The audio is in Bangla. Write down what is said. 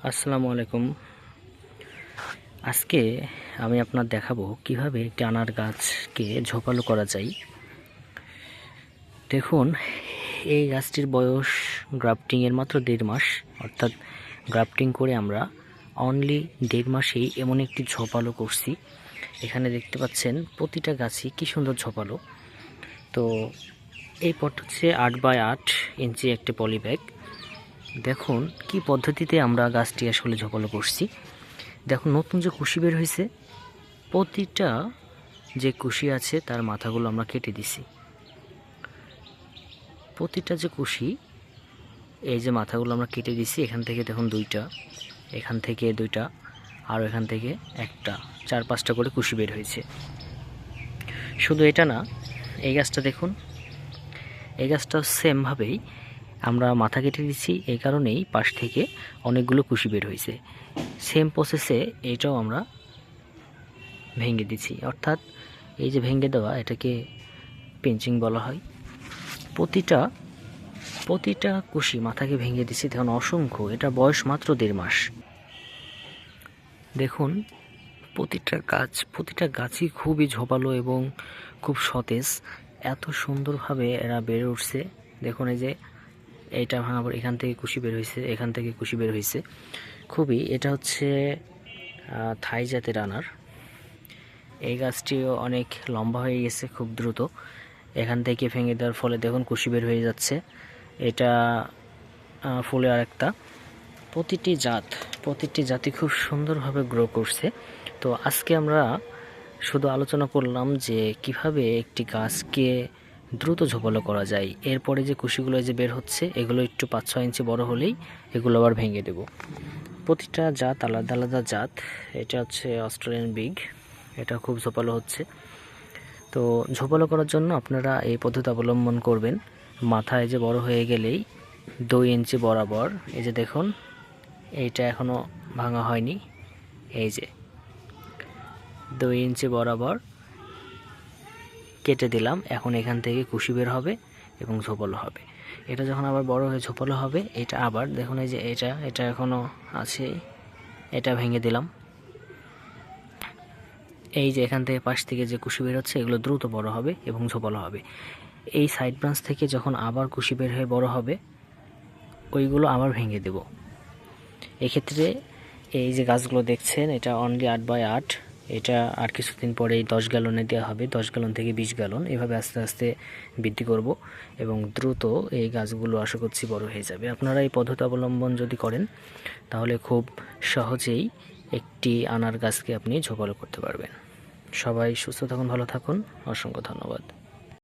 আসসালামু আলাইকুম। আজকে আমি আপনার দেখাবো কিভাবে একটি আনার গাছকে ঝোপালো করা যায়। দেখুন, এই গাছটির বয়স গ্রাফটিংয়ের মাত্র 1.5 মাস, অর্থাৎ গ্রাফটিং করে আমরা অনলি 1.5 মাসেই এমন একটি ঝোপালো করছি। এখানে দেখতে পাচ্ছেন প্রতিটা গাছই কি সুন্দর ঝোপালো। তো এই পট হচ্ছে 8x8 ইঞ্চি একটি পলি ব্যাগ। দেখুন কি পদ্ধতিতে আমরা গাছটি আসলে ঝোপালো করছি। দেখুন, নতুন যে কুশি বের হয়েছে, প্রতিটা যে কুশি আছে তার মাথাগুলো আমরা কেটে দিছি। প্রতিটা যে কুশি, এই যে মাথাগুলো আমরা কেটে দিছি। এখান থেকে দেখুন 2টা, এখান থেকে 2টা, আর এখান থেকে 1টা, 4-5টা করে কুশি বের হয়েছে। শুধু এটা না, এই গাছটা দেখুন, এই গাছটা সেমভাবেই আমরা মাথা কেটে দিচ্ছি। এই কারণেই পাশ থেকে অনেকগুলো কুশি বের হয়েছে। সেম প্রসেসে এইটাও আমরা ভেঙে দিচ্ছি, অর্থাৎ এই যে ভেঙে দেওয়া, এটাকে পিঞ্চিং বলা হয়। প্রতিটা কুশি মাথাকে ভেঙে দিচ্ছি। দেখুন অসংখ্য, এটা বয়স মাত্র 1.5 মাস। দেখুন প্রতিটা গাছই খুবই ঝোপালো এবং খুব সতেজ। এত সুন্দরভাবে এরা বেড়ে উঠছে। দেখুন এই যে এইটা ভাঙার পর এখান থেকে কুশি বের হয়েছে, এখান থেকে কুশি বের হয়েছে। এটা হচ্ছে থাই জাতের আনার। এই গাছটিও অনেক লম্বা হয়ে গেছে খুব দ্রুত। এখান থেকে ভেঙে দেওয়ার ফলে দেখুন কুশি বের হয়ে যাচ্ছে। এটা ফুলে আরেকটা। প্রতিটি জাতি খুব সুন্দরভাবে গ্রো করছে। তো আজকে আমরা শুধু আলোচনা করলাম যে কিভাবে একটি গাছকে দ্রুত ঝোপালো করা যায়। এরপরে যে কুশিগুলো যে বের হচ্ছে, এগুলো একটু 5-6 ইঞ্চি বড় হলেই এগুলো আবার ভেঙে দেব। প্রতিটা জাত আলাদা আলাদা জাত। এটা হচ্ছে অস্ট্রেলিয়ান বিগ, এটা খুব ঝোপালো হচ্ছে। তো ঝোপালো করার জন্য আপনারা এই পদ্ধতি অবলম্বন করবেন। মাথায় যে বড় হয়ে গেলেই 2 ইঞ্চি বরাবর, এই যে দেখুন এইটা এখনও ভাঙা হয়নি, এই যে 2 ইঞ্চি বরাবর কেটে দিলাম। এখন এখান থেকে কুশি বের হবে এবং ঝোপালো হবে। এটা যখন আবার বড় হয়ে ঝোপালো হবে, এটা আবার দেখুন এই যে এটা এখনও আছে, এটা ভেঙে দিলাম। এই যে এখান থেকে পাশ থেকে যে কুশি বের হচ্ছে, এগুলো দ্রুত বড় হবে এবং ঝোপালো হবে। এই সাইড ব্রাঞ্চ থেকে যখন আবার কুশি বের হয়ে বড় হবে, ওইগুলো আবার ভেঙে দেব। এক্ষেত্রে এই যে গাছগুলো দেখছেন, এটা অনলি 8x8। এটা আর কিছুদিন পরেই 10 গ্যালনে দেওয়া হবে, 10 গ্যালন থেকে 20 গ্যালন, এভাবে আস্তে আস্তে বৃদ্ধি করব এবং দ্রুত এই গাছগুলো আশা করছি বড় হয়ে যাবে। আপনারা এই পদ্ধতি অবলম্বন যদি করেন, তাহলে খুব সহজেই একটি আনার গাছকে আপনি ঝোপালো করতে পারবেন। সবাই সুস্থ থাকুন, ভালো থাকুন। অসংখ্য ধন্যবাদ।